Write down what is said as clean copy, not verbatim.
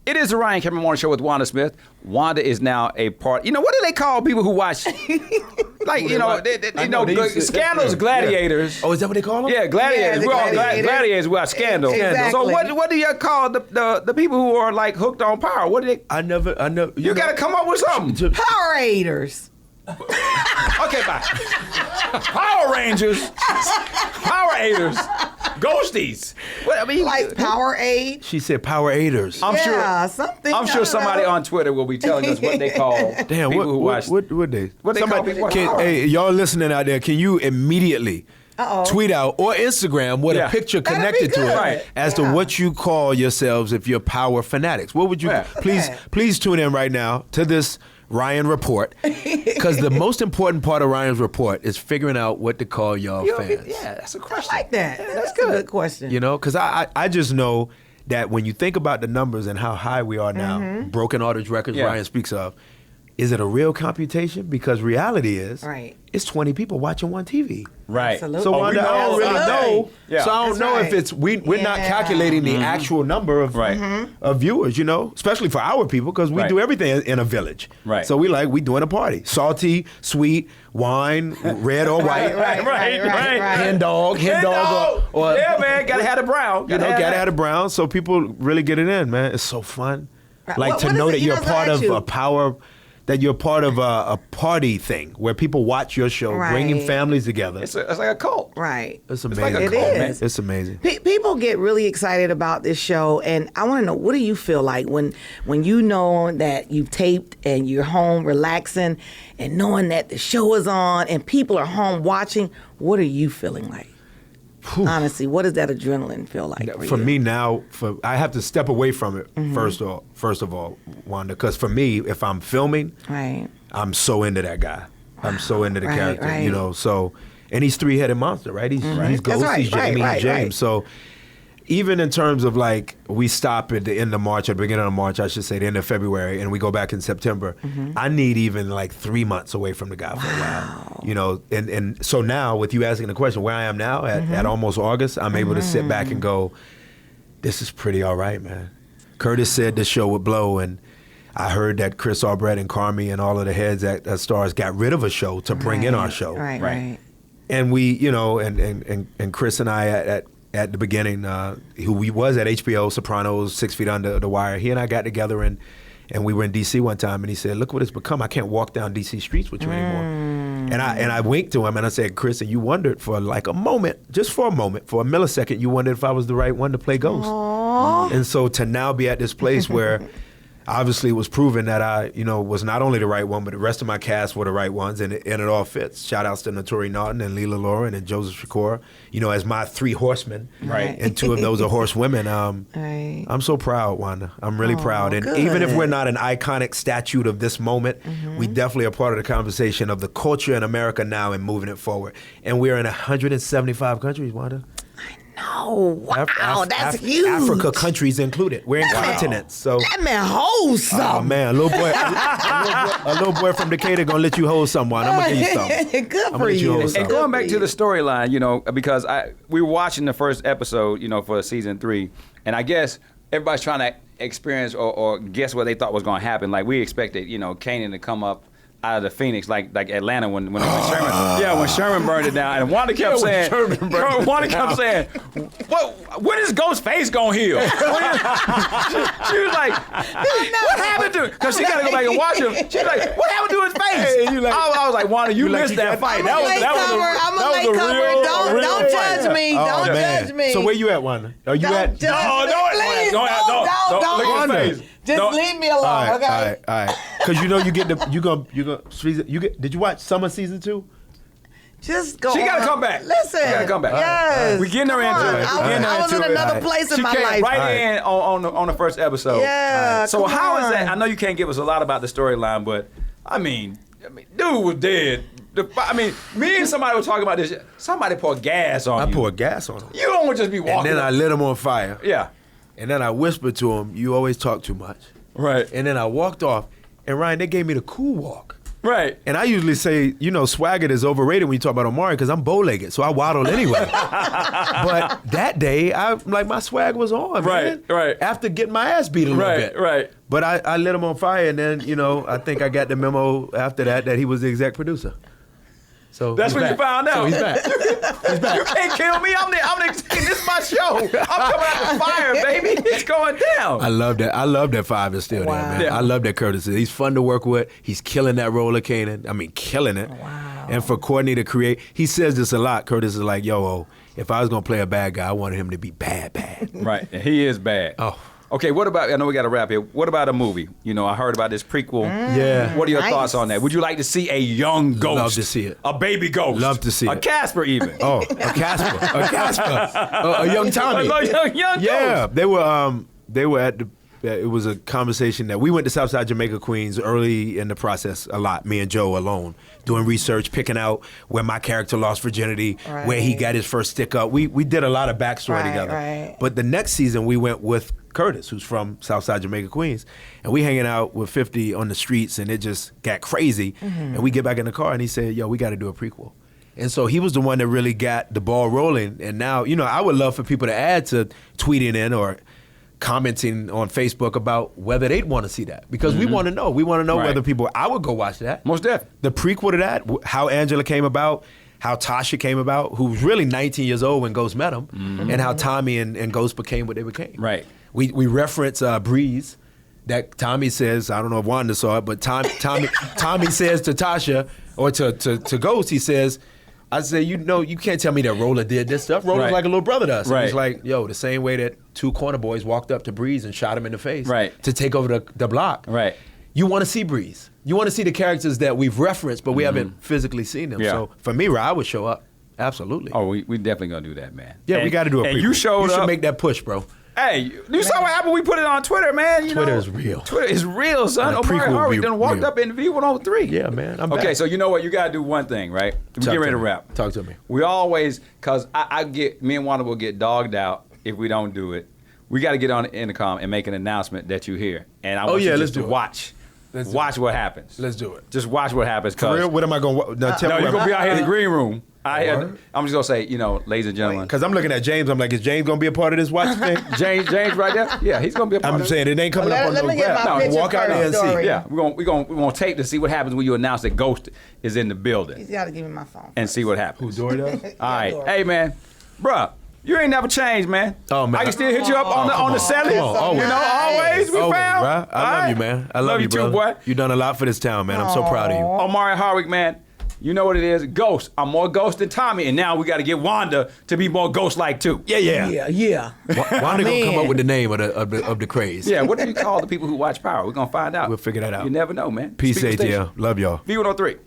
It is the Ryan Cameron Morning Show with Wanda Smith. Wanda is now a part. You know, what do they call people who watch? Like, Scandal's gladiators. Yeah. Oh, is that what they call them? Yeah, gladiators. Yeah, We're all gladiators. We watch Scandal. Exactly. So what do you call the people who are like hooked on power? What do they? I never. You got to come up with something. Power-ators. Okay, bye. Power Rangers, Power-ators, Ghosties. What, I mean, Like Power-aid. She said Power-ators. I'm sure somebody on Twitter will be telling us what they call Damn, people who watch. what they call people? Hey, y'all listening out there, can you immediately tweet out or Instagram with a picture connected to it as to what you call yourselves if you're power fanatics? What would you please tune in right now to this Ryan report, because the most important part of Ryan's report is figuring out what to call y'all fans. Yeah, that's a question. I like that. That's a good question. You know, because I just know that when you think about the numbers and how high we are now, broken all those records Ryan speaks of, is it a real computation? Because reality is, it's 20 people watching one TV. Right. Absolutely. So Wanda, I don't really know. Yeah. So I don't know if it's we're not calculating the actual number of viewers. You know, especially for our people, because we do everything in a village. Right. So we doing a party: salty, sweet, wine, red or white. Right. Hen dog, or yeah, man, gotta have the brown. Gotta have the brown. So people really get it in, man. It's so fun. Like to know that you're part of a power. That you're part of a party thing where people watch your show, bringing families together. It's like a cult. Right. It's amazing. It's like a cult, man. It's amazing. People get really excited about this show, and I want to know, what do you feel like when you know that you've taped and you're home relaxing and knowing that the show is on and people are home watching? What are you feeling like? Honestly, what does that adrenaline feel like for me now? I have to step away from it first of all, Wanda, because for me, if I'm filming, I'm so into that guy. I'm so into the character, you know. So, and he's three-headed monster, right? He's Ghost, he's Jamie, he's James. So, even in terms of like, we stop at the end of March, or the beginning of March, I should say, the end of February, and we go back in September, I need even like 3 months away from the guy for a while. You know, and so now, with you asking the question, where I am now, at almost August, I'm able to sit back and go, this is pretty all right, man. Curtis said this show would blow, and I heard that Chris Albrecht and Carmi and all of the heads at Stars got rid of a show to bring in our show. Right. And we, you know, and Chris and I at the beginning, who we was at HBO, Sopranos, 6 Feet Under, The Wire, he and I got together and we were in D.C. one time, and he said, look what it's become. I can't walk down D.C. streets with you anymore. And I winked to him, and I said, Chris, and you wondered for like a moment, just for a moment, for a millisecond, you wondered if I was the right one to play Ghost. Aww. And so to now be at this place where obviously it was proven that I, you know, was not only the right one, but the rest of my cast were the right ones, and it all fits. Shout outs to Notori Naughton and Leela Lauren and Joseph Shakur, you know, as my 3 horsemen, and 2 of those are horsewomen. I'm so proud, Wanda. I'm really proud. And even if we're not an iconic statue of this moment, we definitely are part of the conversation of the culture in America now and moving it forward. And we're in 175 countries, Wanda. No, wow, that's huge. Africa countries included. We're in continents, so that man holds something. Oh man, a little boy from Decatur gonna let you hold someone. I'm gonna give you something. Good for you. And going back to the storyline, you know, because we were watching the first episode, you know, for season 3, and I guess everybody's trying to experience or guess what they thought was going to happen. Like we expected, you know, Kanan to come up out of the Phoenix, like Atlanta when Sherman burned it down, and Wanda kept saying, when is Ghost's face gonna heal? She was like, what happened to it? Because she got to go back and watch him. She's like, what happened to his face? I was like, Wanda, you missed that fight. I'm a late comer. Don't judge me. Don't judge me. So where you at, Wanda? Are you at? Don't look at his face. Just leave me alone, okay? All right. Because you know you get. Did you watch Summer season 2? Just go. She gotta come back. Listen. She gotta come back. Yes. We getting her into it. I was in another place in my life. She came right in on the first episode. Yeah. So how is that? I know you can't give us a lot about the storyline, but I mean, dude was dead. Me and somebody were talking about this. Somebody poured gas on you. I poured gas on him. You don't just be walking. And then I lit him on fire. Yeah. And then I whispered to him, you always talk too much. Right. And then I walked off, and Ryan, they gave me the cool walk. Right. And I usually say, swagger is overrated when you talk about Omari because I'm bow-legged, so I waddle anyway. But that day, my swag was on, man. Right. After getting my ass beat a little bit. Right. But I lit him on fire, and then, I think I got the memo after that he was the exec producer. So that's when you found out. So he's back. You can't kill me. I'm the this is my show. I'm coming out the fire, baby. It's going down. I love that. I love that Five is still there, man. Yeah. I love that Curtis. He's fun to work with. He's killing that role of Kanan. I mean, killing it. Wow. And for Courtney to create, he says this a lot. Curtis is like, if I was going to play a bad guy, I wanted him to be bad. Right. And he is bad. Oh. Okay, what about, I know we got to wrap here. What about a movie? I heard about this prequel. Yeah. What are your Nice. thoughts on that? Would you like to see a young ghost? Love to see it. A baby ghost? Love to see a it. A Casper even? Oh, a Casper. A young Tommy. A young Yeah, ghost. they were at the. It was a conversation that we went to Southside Jamaica, Queens early in the process a lot, me and Joe alone, doing research, picking out where my character lost virginity, where he got his first stick up. We did a lot of backstory together. Right. But the next season we went with Curtis, who's from Southside Jamaica, Queens, and we hanging out with 50 on the streets, and it just got crazy. And we get back in the car, and he said, we got to do a prequel. And so he was the one that really got the ball rolling. And now, I would love for people to add to tweeting in or commenting on Facebook about whether they'd want to see that. Because we want to know. We want to know whether people, I would go watch that. Most definitely. The prequel to that, how Angela came about, how Tasha came about, who was really 19 years old when Ghost met him, and how Tommy and Ghost became what they became. Right. We reference Breeze, that Tommy says, I don't know if Wanda saw it, but Tommy says to Tasha, or to Ghost, he says, I say, you can't tell me that Roller did this stuff. Roller's like a little brother to us. Right. And he's like, the same way that two corner boys walked up to Breeze and shot him in the face to take over the block. Right. You want to see Breeze. You want to see the characters that we've referenced, but we haven't physically seen them. Yeah. So for me, I would show up. Absolutely. Oh, we definitely going to do that, man. Yeah, we got to do a And prequel. you showed You should up. make that push, bro. Hey, you saw what happened? We put it on Twitter, man. Twitter is real. Twitter is real, son. And the Omari prequel will Hardwick be done walked real. up in V103. Yeah, man. I'm Okay, back. so you know what? You got to do one thing, right? We Talk get ready to to me. wrap. Talk to me. We always, because me and Wanda will get dogged out if we don't do it. We got to get on the intercom and make an announcement that you hear. And I want you let's just to do it. watch. Let's do Watch what happens. Let's do it. Just watch what happens. For real? What am I going to tell No, me? you're going to be out here in the green room. Word? I'm just going to say, ladies and gentlemen. Because I'm looking at James. I'm like, is James going to be a part of this watch thing? James right there? Yeah, he's going to be a part of I'm it. saying it ain't coming Well, up on let no me get graph. my No, picture walk out there and first, see. Dory. Yeah, we're gonna tape to see what happens when you announce that Ghost is in the building He's got to give me my phone. and see what happens. Who, Dory does? All right, Dory. hey man, bruh, you ain't never changed, man. Oh, man. I can still hit you up on the celly. Come on, always. You know, always we Always, found. bro. I All love right? you, man. I love you, too, brother. boy. You done a lot for this town, man. I'm so proud of you. Omari Hardwick, man. You know what it is, Ghost. I'm more Ghost than Tommy, and now we got to get Wanda to be more Ghost-like too. Yeah. Yeah. Wanda gonna come Man. up with the name of the craze. Yeah, what do you call the people who watch Power? We're gonna find out. We'll figure that out. You never know, man. Peace, Speaker ATL. Station. Love y'all. V103.